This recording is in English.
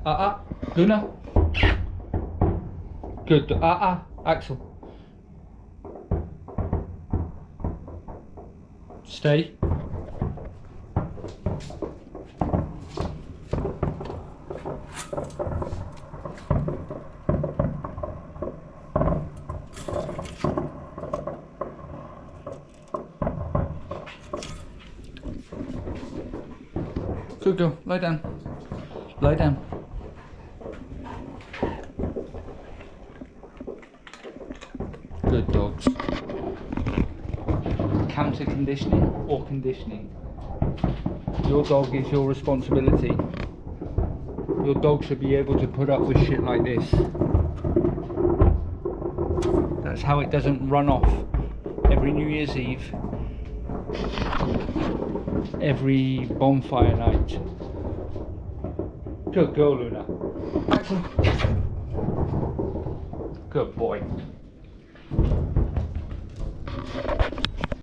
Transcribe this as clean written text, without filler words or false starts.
Luna. Good. Axel. Stay. Good girl. Lie down. Lie down. Good dogs. Counter conditioning or conditioning. Your dog is your responsibility. Your dog should be able to put up with shit like this. That's how it doesn't run off every New Year's Eve, every bonfire night. Good girl, Luna. Axel. Good boy.